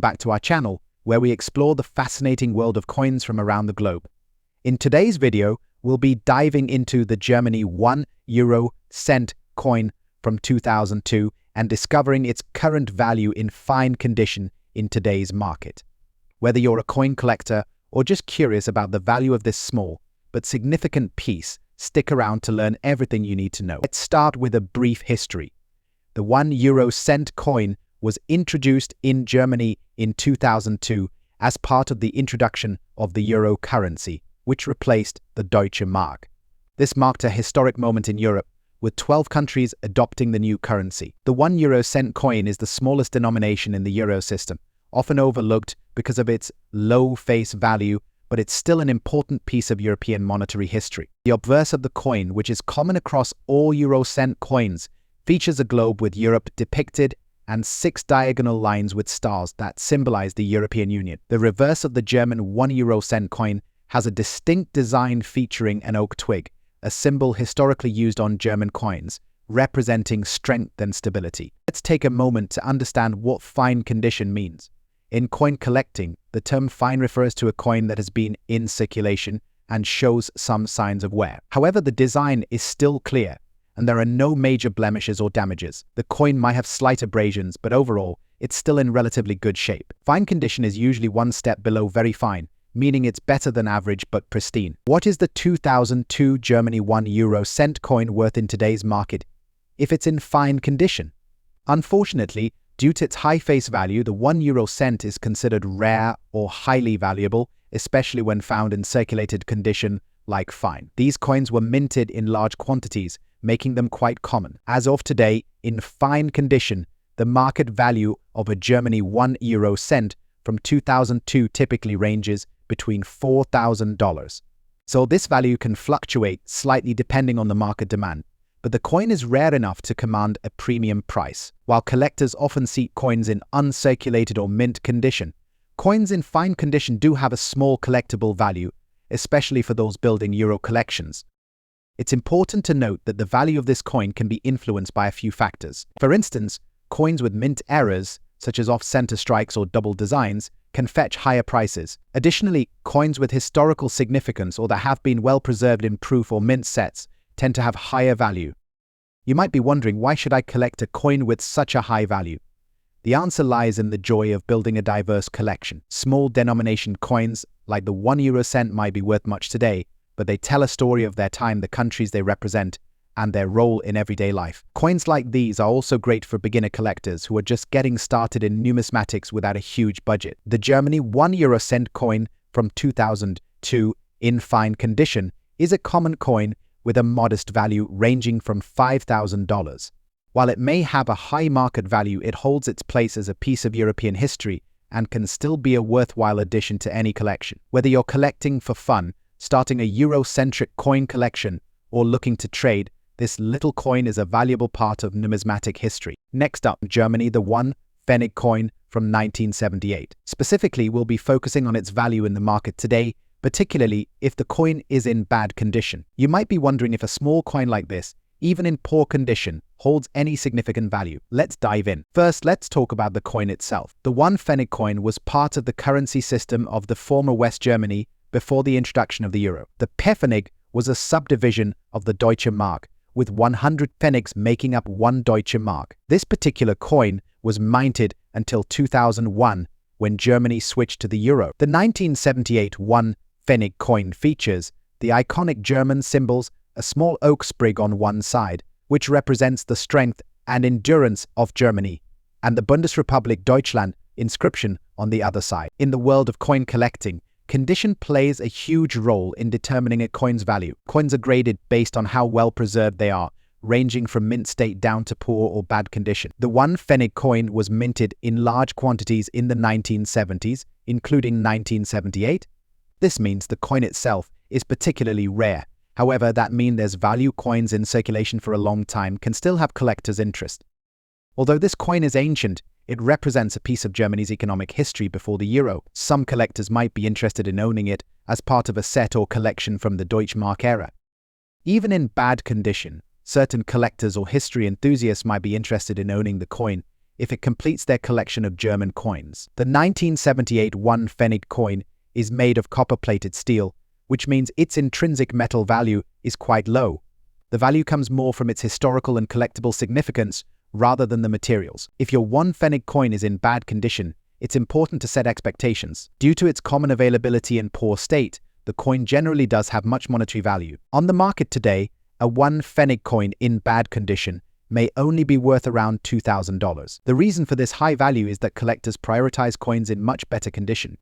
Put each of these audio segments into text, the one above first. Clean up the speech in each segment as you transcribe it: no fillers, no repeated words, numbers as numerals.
back to our channel, where we explore the fascinating world of coins from around the globe. In today's video, we'll be diving into the Germany €1 cent coin from 2002 and discovering its current value in fine condition in today's market. Whether you're a coin collector or just curious about the value of this small but significant piece, stick around to learn everything you need to know. Let's start with a brief history. The €1 cent coin was introduced in Germany in 2002 as part of the introduction of the euro currency, which replaced the Deutsche Mark. This marked a historic moment in Europe, with 12 countries adopting the new currency. The €1 cent coin is the smallest denomination in the euro system, often overlooked because of its low face value, but it's still an important piece of European monetary history. The obverse of the coin, which is common across all euro cent coins, features a globe with Europe depicted and 6 diagonal lines with stars that symbolize the European Union. The reverse of the German €1 cent coin has a distinct design featuring an oak twig, a symbol historically used on German coins, representing strength and stability. Let's take a moment to understand what fine condition means. In coin collecting, the term fine refers to a coin that has been in circulation and shows some signs of wear. However, the design is still clear, and there are no major blemishes or damages. The coin might have slight abrasions, but overall, it's still in relatively good shape. Fine condition is usually one step below very fine, meaning it's better than average but pristine. What is the 2002 Germany €1 cent coin worth in today's market if it's in fine condition? Unfortunately, due to its high face value, the €1 cent is considered rare or highly valuable, especially when found in circulated condition like fine. These coins were minted in large quantities, making them quite common. As of today, in fine condition, the market value of a Germany €1 cent from 2002 typically ranges between $4,000. So this value can fluctuate slightly depending on the market demand, but the coin is rare enough to command a premium price. While collectors often seek coins in uncirculated or mint condition, coins in fine condition do have a small collectible value, especially for those building euro collections. It's important to note that the value of this coin can be influenced by a few factors. For instance, coins with mint errors, such as off-center strikes or double designs, can fetch higher prices. Additionally, coins with historical significance or that have been well preserved in proof or mint sets tend to have higher value. You might be wondering, why should I collect a coin with such a high value? The answer lies in the joy of building a diverse collection. Small denomination coins like the €1 cent might be worth much today, but they tell a story of their time, the countries they represent, and their role in everyday life. Coins like these are also great for beginner collectors who are just getting started in numismatics without a huge budget. The Germany €1 cent coin from 2002 in fine condition is a common coin with a modest value ranging from $5,000. While it may have a high market value, it holds its place as a piece of European history and can still be a worthwhile addition to any collection. Whether you're collecting for fun, starting a Euro-centric coin collection, or looking to trade, this little coin is a valuable part of numismatic history. Next up, Germany, the PFENNIG coin from 1978. Specifically, we'll be focusing on its value in the market today, particularly if the coin is in bad condition. You might be wondering if a small coin like this, even in poor condition, holds any significant value. Let's dive in. First, let's talk about the coin itself. The PFENNIG coin was part of the currency system of the former West Germany before the introduction of the euro. The PFENNIG was a subdivision of the Deutsche Mark, with 100 Pfennigs making up one Deutsche Mark. This particular coin was minted until 2001, when Germany switched to the euro. The 1978 PFENNIG coin features the iconic German symbols, a small oak sprig on one side, which represents the strength and endurance of Germany, and the Bundesrepublik Deutschland inscription on the other side. In the world of coin collecting, condition plays a huge role in determining a coin's value. Coins are graded based on how well preserved they are, ranging from mint state down to poor or bad condition. The PFENNIG coin was minted in large quantities in the 1970s, including 1978. This means the coin itself is particularly rare. However, that means there's value coins in circulation for a long time can still have collectors' interest. Although this coin is ancient, it represents a piece of Germany's economic history before the euro. Some collectors might be interested in owning it as part of a set or collection from the Deutsche Mark era. Even in bad condition, certain collectors or history enthusiasts might be interested in owning the coin if it completes their collection of German coins. The 1978 1 Pfennig coin is made of copper-plated steel, which means its intrinsic metal value is quite low. The value comes more from its historical and collectible significance rather than the materials. If your 1 Pfennig coin is in bad condition, it's important to set expectations. Due to its common availability and poor state, the coin generally does have much monetary value. On the market today, a 1 Pfennig coin in bad condition may only be worth around $2,000. The reason for this high value is that collectors prioritize coins in much better condition.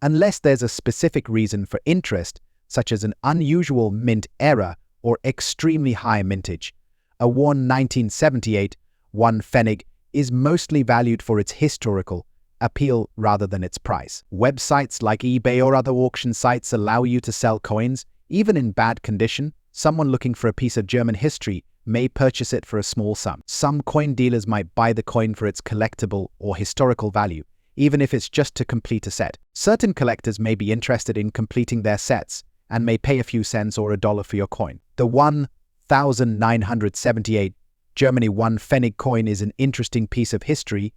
Unless there's a specific reason for interest, such as an unusual mint era or extremely high mintage, a 1978 1 Pfennig is mostly valued for its historical appeal rather than its price. Websites like eBay or other auction sites allow you to sell coins, even in bad condition. Someone looking for a piece of German history may purchase it for a small sum. Some coin dealers might buy the coin for its collectible or historical value, even if it's just to complete a set. Certain collectors may be interested in completing their sets and may pay a few cents or $1 for your coin. The 1978 Germany 1 Pfennig coin is an interesting piece of history.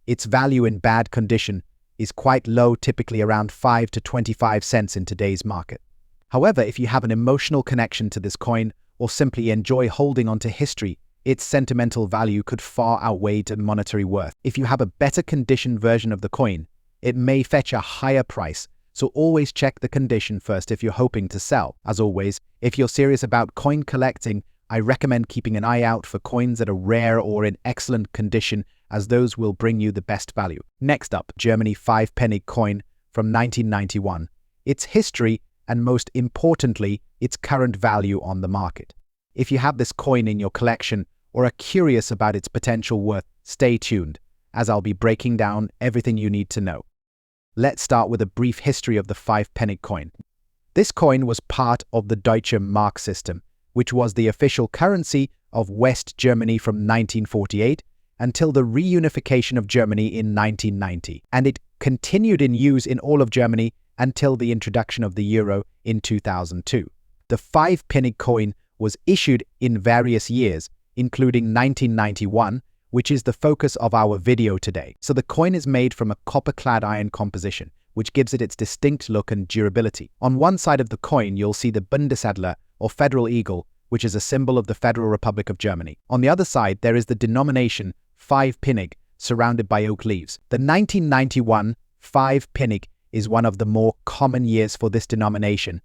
Its value in bad condition is quite low, typically around 5 to 25 cents in today's market. However, if you have an emotional connection to this coin or simply enjoy holding onto history, its sentimental value could far outweigh the monetary worth. If you have a better condition version of the coin, it may fetch a higher price, so always check the condition first if you're hoping to sell. As always, if you're serious about coin collecting, I recommend keeping an eye out for coins that are rare or in excellent condition, as those will bring you the best value. Next up, Germany 5 Pfennig coin from 1991. Its history and most importantly, its current value on the market. If you have this coin in your collection or are curious about its potential worth, stay tuned, as I'll be breaking down everything you need to know. Let's start with a brief history of the 5 Pfennig coin. This coin was part of the Deutsche Mark system, which was the official currency of West Germany from 1948 until the reunification of Germany in 1990, and it continued in use in all of Germany until the introduction of the euro in 2002. The 5 Pfennig coin was issued in various years, including 1991, which is the focus of our video today. So the coin is made from a copper-clad iron composition, which gives it its distinct look and durability. On one side of the coin, you'll see the Bundesadler, or Federal Eagle, which is a symbol of the Federal Republic of Germany. On the other side, there is the denomination 5 Pfennig, surrounded by oak leaves. The 1991 5 Pfennig is one of the more common years for this denomination,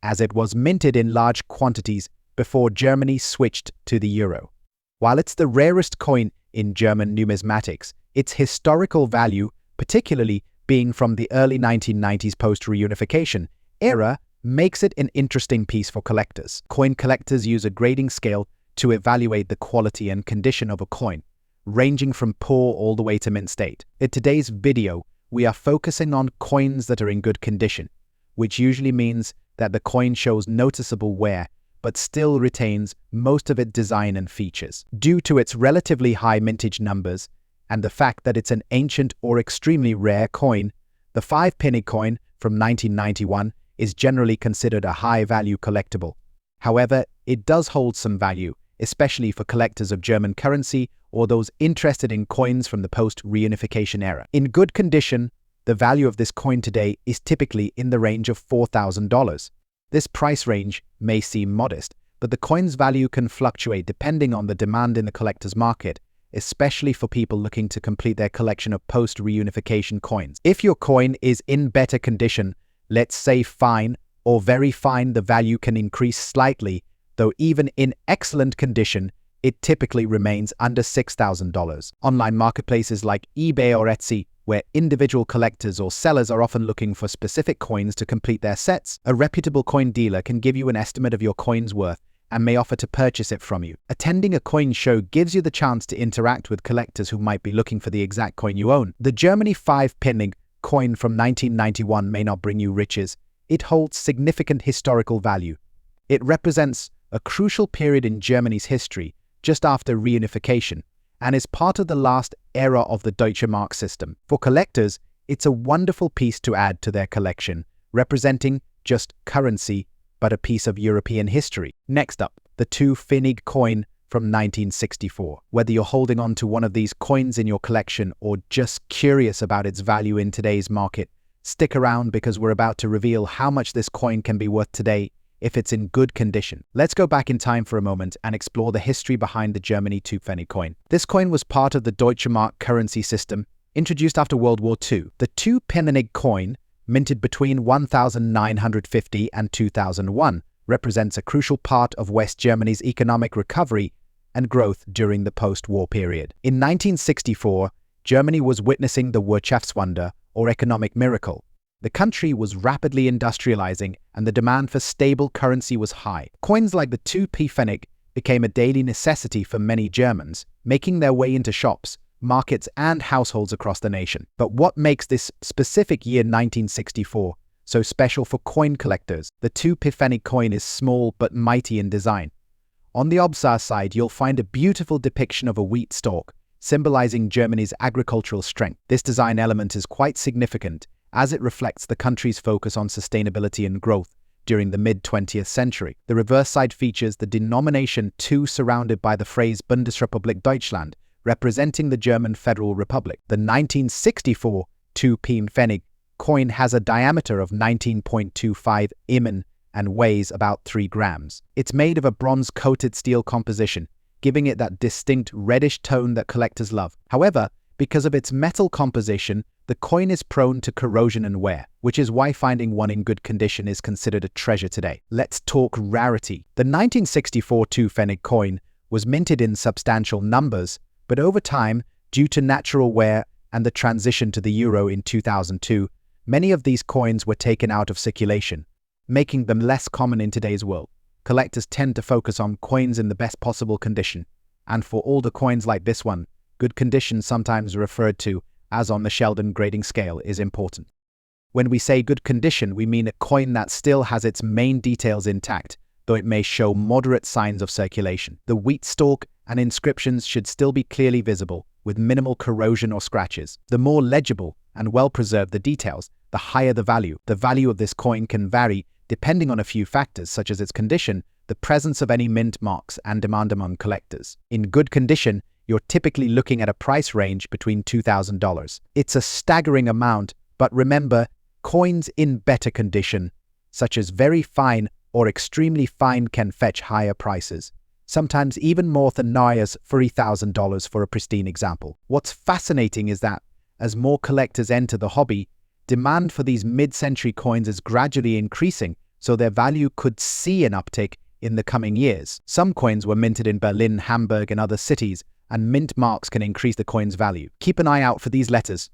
as it was minted in large quantities before Germany switched to the euro. While it's the rarest coin in German numismatics, its historical value, particularly being from the early 1990s post-reunification era, makes it an interesting piece for collectors. Coin collectors use a grading scale to evaluate the quality and condition of a coin, ranging from poor all the way to mint state. In today's video, we are focusing on coins that are in good condition, which usually means that the coin shows noticeable wear, but still retains most of its design and features. Due to its relatively high mintage numbers and the fact that it's an ancient or extremely rare coin, the 5 Pfennig coin from 1991 is generally considered a high-value collectible. However, it does hold some value, especially for collectors of German currency or those interested in coins from the post-reunification era. In good condition, the value of this coin today is typically in the range of $4,000. This price range may seem modest, but the coin's value can fluctuate depending on the demand in the collector's market, especially for people looking to complete their collection of post-reunification coins. If your coin is in better condition, let's say fine or very fine, the value can increase slightly, though even in excellent condition, it typically remains under $6,000. Online marketplaces like eBay or Etsy, where individual collectors or sellers are often looking for specific coins to complete their sets, a reputable coin dealer can give you an estimate of your coin's worth and may offer to purchase it from you. Attending a coin show gives you the chance to interact with collectors who might be looking for the exact coin you own. The Germany 5 Pfennig coin from 1991 may not bring you riches. It holds significant historical value. It represents a crucial period in Germany's history just after reunification and is part of the last era of the Deutsche Mark system. For collectors, it's a wonderful piece to add to their collection, representing just currency but a piece of European history. Next up, the 2 Pfennig coin from 1964. Whether you're holding on to one of these coins in your collection or just curious about its value in today's market, stick around because we're about to reveal how much this coin can be worth today if it's in good condition. Let's go back in time for a moment and explore the history behind the Germany two-penny coin. This coin was part of the Deutsche Mark currency system, introduced after World War II. The two-PFENNIG coin, minted between 1950 and 2001, represents a crucial part of West Germany's economic recovery and growth during the post-war period. In 1964, Germany was witnessing the Wirtschaftswunder, or economic miracle. The country was rapidly industrializing and the demand for stable currency was high. Coins like the 2p-Pfennig became a daily necessity for many Germans, making their way into shops, markets, and households across the nation. But what makes this specific year 1964 so special for coin collectors? The 2p-Pfennig coin is small but mighty in design. On the obverse side, you'll find a beautiful depiction of a wheat stalk, symbolizing Germany's agricultural strength. This design element is quite significant as it reflects the country's focus on sustainability and growth during the mid-20th century. The reverse side features the denomination 2 surrounded by the phrase Bundesrepublik Deutschland, representing the German Federal Republic. The 1964 2p-Pfennig coin has a diameter of 19.25 mm and weighs about 3 grams. It's made of a bronze-coated steel composition, giving it that distinct reddish tone that collectors love. However, because of its metal composition, the coin is prone to corrosion and wear, which is why finding one in good condition is considered a treasure today. Let's talk rarity. The 1964 2p-Pfennig coin was minted in substantial numbers, but over time, due to natural wear and the transition to the euro in 2002, many of these coins were taken out of circulation, making them less common in today's world. Collectors tend to focus on coins in the best possible condition, and for older coins like this one, good condition, sometimes referred to as on the Sheldon grading scale, is important. When we say good condition, we mean a coin that still has its main details intact, though it may show moderate signs of circulation. The wheat stalk and inscriptions should still be clearly visible, with minimal corrosion or scratches. The more legible and well-preserved the details, the higher the value. The value of this coin can vary depending on a few factors such as its condition, the presence of any mint marks, and demand among collectors. In good condition, you're typically looking at a price range between $2,000. It's a staggering amount, but remember, coins in better condition, such as very fine or extremely fine, can fetch higher prices, sometimes even more than Naya's $3,000 for a pristine example. What's fascinating is that, as more collectors enter the hobby, demand for these mid-century coins is gradually increasing, so their value could see an uptick in the coming years. Some coins were minted in Berlin, Hamburg, and other cities, and mint marks can increase the coin's value. Keep an eye out for these letters.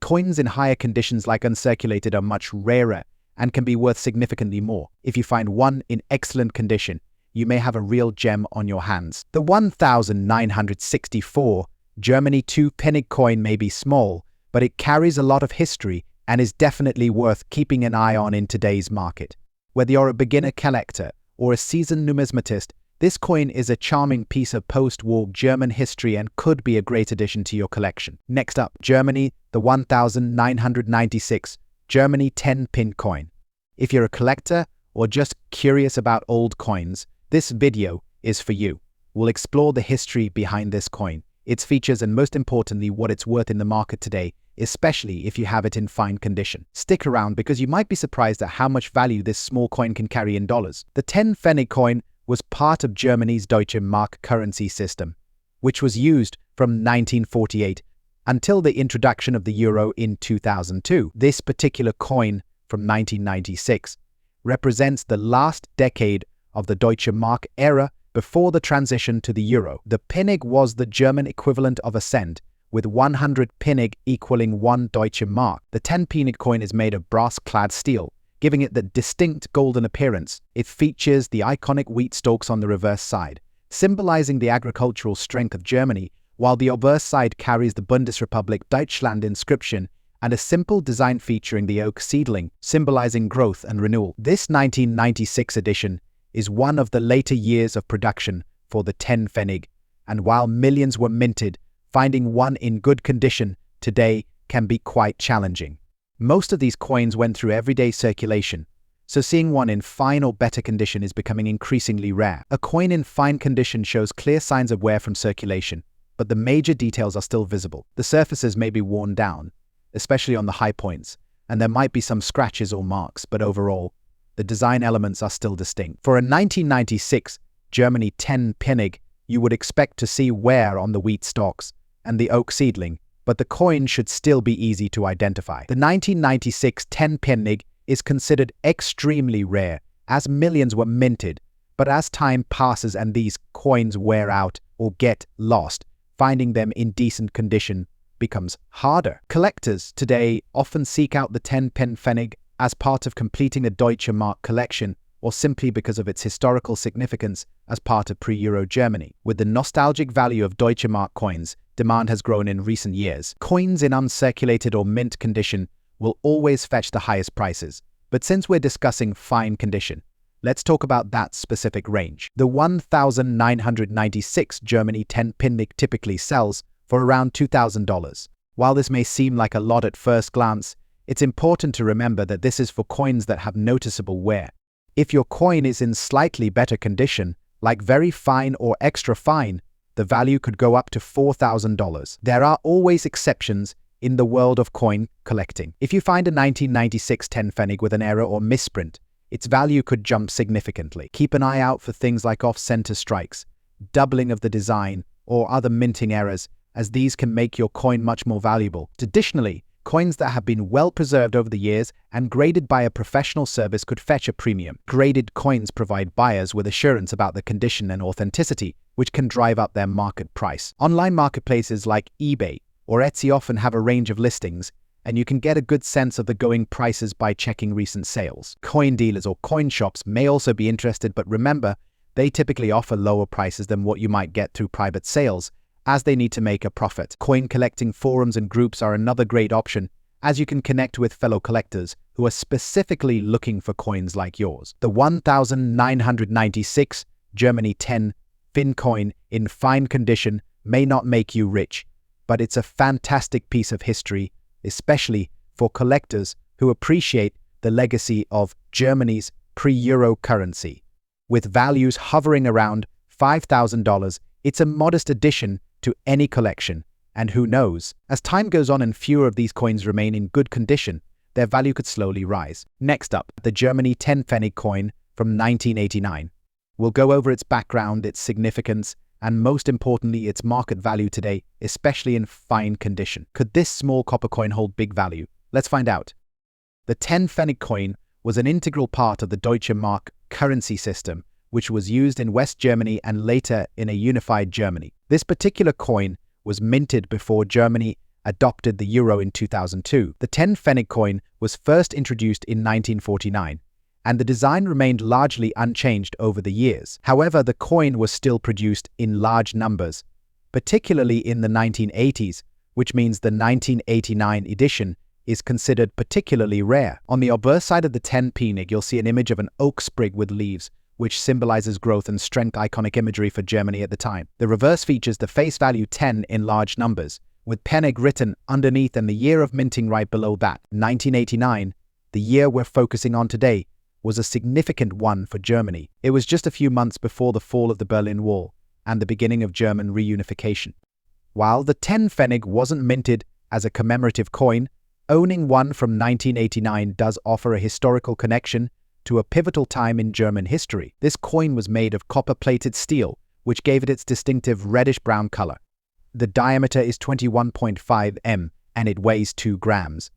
Coins in higher conditions like uncirculated are much rarer and can be worth significantly more. If you find one in excellent condition, you may have a real gem on your hands. The 1964 Germany 2p-Pfennig coin may be small, but it carries a lot of history and is definitely worth keeping an eye on in today's market. Whether you're a beginner collector or a seasoned numismatist, this coin is a charming piece of post-war German history and could be a great addition to your collection. Next up, Germany, the 1996 Germany 10-pin coin. If you're a collector or just curious about old coins, this video is for you. We'll explore the history behind this coin, its features, and most importantly, what it's worth in the market today, especially if you have it in fine condition. Stick around because you might be surprised at how much value this small coin can carry in dollars. The 10-Pfennig coin was part of Germany's Deutsche Mark currency system, which was used from 1948 until the introduction of the euro in 2002. This particular coin from 1996 represents the last decade of the Deutsche Mark era before the transition to the euro. The Pfennig was the German equivalent of a cent, with 100 Pfennig equaling 1 Deutsche Mark. The 10-Pfennig coin is made of brass-clad steel, giving it the distinct golden appearance. It features the iconic wheat stalks on the reverse side, symbolizing the agricultural strength of Germany, while the obverse side carries the Bundesrepublik Deutschland inscription and a simple design featuring the oak seedling, symbolizing growth and renewal. This 1996 edition is one of the later years of production for the 10-Pfennig, and while millions were minted, finding one in good condition today can be quite challenging. Most of these coins went through everyday circulation, so seeing one in fine or better condition is becoming increasingly rare. A coin in fine condition shows clear signs of wear from circulation, but the major details are still visible. The surfaces may be worn down, especially on the high points, and there might be some scratches or marks, but overall, the design elements are still distinct. For a 1996 Germany 10 PFENNIG, you would expect to see wear on the wheat stalks and the oak seedling, but the coin should still be easy to identify. The 1996 10 PFENNIG is considered extremely rare, as millions were minted, but as time passes and these coins wear out or get lost, finding them in decent condition becomes harder. Collectors today often seek out the 10 PFENNIG as part of completing a Deutsche Mark collection, or simply because of its historical significance as part of pre-Euro Germany. With the nostalgic value of Deutsche Mark coins, demand has grown in recent years. Coins in uncirculated or mint condition will always fetch the highest prices. But since we're discussing fine condition, let's talk about that specific range. The 1996 Germany 10 PFENNIG typically sells for around $2,000. While this may seem like a lot at first glance, it's important to remember that this is for coins that have noticeable wear. If your coin is in slightly better condition, like very fine or extra fine, the value could go up to $4,000. There are always exceptions in the world of coin collecting. If you find a 1996 10 PFENNIG with an error or misprint, its value could jump significantly. Keep an eye out for things like off-center strikes, doubling of the design, or other minting errors, as these can make your coin much more valuable. Additionally, coins that have been well preserved over the years and graded by a professional service could fetch a premium. Graded coins provide buyers with assurance about the condition and authenticity, which can drive up their market price. Online marketplaces like eBay or Etsy often have a range of listings, and you can get a good sense of the going prices by checking recent sales. Coin dealers or coin shops may also be interested, but remember, they typically offer lower prices than what you might get through private sales, as they need to make a profit. Coin collecting forums and groups are another great option, as you can connect with fellow collectors who are specifically looking for coins like yours. The 1996 Germany 10 PFENNIG coin in fine condition may not make you rich, but it's a fantastic piece of history, especially for collectors who appreciate the legacy of Germany's pre-Euro currency. With values hovering around $5,000, it's a modest addition to any collection, and who knows, as time goes on and fewer of these coins remain in good condition, their value could slowly rise. Next up, the Germany 10 PFENNIG coin from 1989. We'll go over its background, its significance, and most importantly, its market value today, especially in fine condition. Could this small copper coin hold big value? Let's find out. The 10 PFENNIG coin was an integral part of the Deutsche Mark currency system, which was used in West Germany and later in a unified Germany. This particular coin was minted before Germany adopted the euro in 2002. The 10 PFENNIG coin was first introduced in 1949, and the design remained largely unchanged over the years. However, the coin was still produced in large numbers, particularly in the 1980s, which means the 1989 edition is considered particularly rare. On the obverse side of the 10 PFENNIG, you'll see an image of an oak sprig with leaves, which symbolizes growth and strength, iconic imagery for Germany at the time. The reverse features the face value 10 in large numbers, with PFENNIG written underneath and the year of minting right below that. 1989, the year we're focusing on today, was a significant one for Germany. It was just a few months before the fall of the Berlin Wall and the beginning of German reunification. While the 10 PFENNIG wasn't minted as a commemorative coin, owning one from 1989 does offer a historical connection to a pivotal time in German history. This coin was made of copper-plated steel, which gave it its distinctive reddish-brown color. The diameter is 21.5 m, and it weighs 2 grams.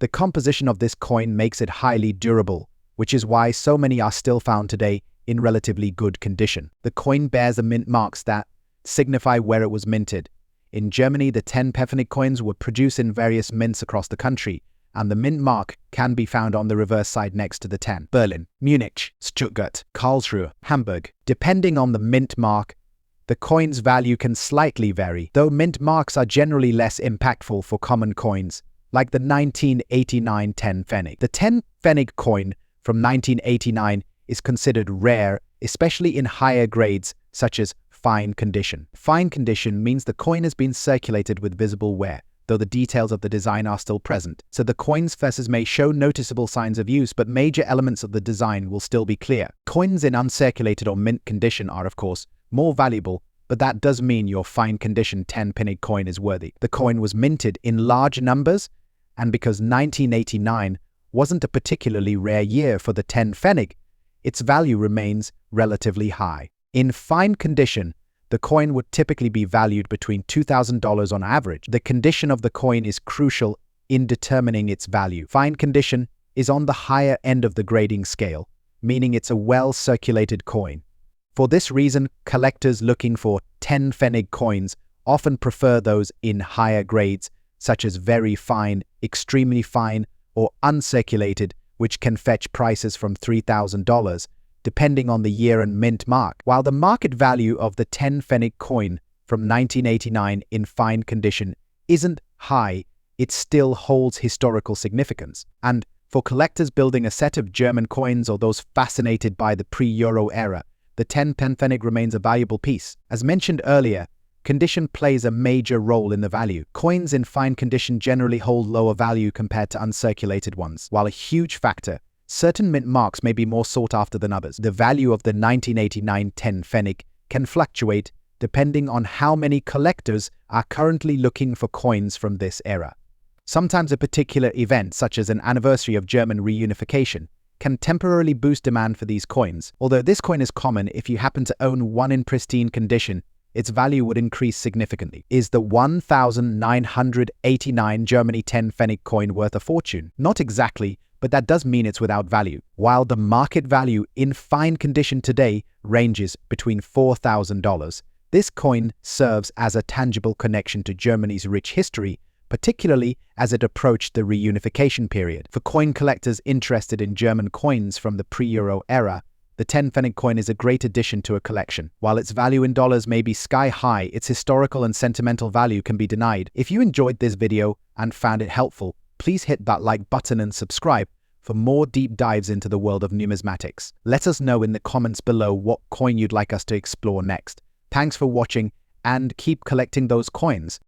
The composition of this coin makes it highly durable, which is why so many are still found today in relatively good condition. The coin bears the mint marks that signify where it was minted. In Germany, the 10 PFENNIG coins were produced in various mints across the country, and the mint mark can be found on the reverse side next to the 10. Berlin, Munich, Stuttgart, Karlsruhe, Hamburg. Depending on the mint mark, the coin's value can slightly vary, though mint marks are generally less impactful for common coins, like the 1989 10 PFENNIG. The 10 PFENNIG coin from 1989 is considered rare, especially in higher grades such as fine condition. Fine condition means the coin has been circulated with visible wear, though the details of the design are still present. So the coin's faces may show noticeable signs of use, but major elements of the design will still be clear. Coins in uncirculated or mint condition are, of course, more valuable, but that does mean your fine condition 10 PFENNIG coin is worthy. The coin was minted in large numbers, and because 1989 wasn't a particularly rare year for the 10 PFENNIG, its value remains relatively high. In fine condition, the coin would typically be valued between $2,000 on average. The condition of the coin is crucial in determining its value. Fine condition is on the higher end of the grading scale, meaning it's a well-circulated coin. For this reason, collectors looking for 10 PFENNIG coins often prefer those in higher grades, such as very fine, extremely fine, or uncirculated, which can fetch prices from $3,000, depending on the year and mint mark. While the market value of the 10 PFENNIG coin from 1989 in fine condition isn't high, it still holds historical significance. And for collectors building a set of German coins or those fascinated by the pre-Euro era, the 10 PFENNIG remains a valuable piece. As mentioned earlier, condition plays a major role in the value. Coins in fine condition generally hold lower value compared to uncirculated ones. While a huge factor, certain mint marks may be more sought after than others. The value of the 1989 10 PFENNIG can fluctuate depending on how many collectors are currently looking for coins from this era. Sometimes a particular event, such as an anniversary of German reunification, can temporarily boost demand for these coins. Although this coin is common, if you happen to own one in pristine condition, its value would increase significantly. Is the 1989 Germany 10 PFENNIG coin worth a fortune? Not exactly, but that does mean it's without value. While the market value in fine condition today ranges between $4,000, this coin serves as a tangible connection to Germany's rich history, particularly as it approached the reunification period. For coin collectors interested in German coins from the pre-Euro era, the 10 PFENNIG coin is a great addition to a collection. While its value in dollars may be sky high, its historical and sentimental value can be denied. If you enjoyed this video and found it helpful, please hit that like button and subscribe for more deep dives into the world of numismatics. Let us know in the comments below what coin you'd like us to explore next. Thanks for watching, and keep collecting those coins.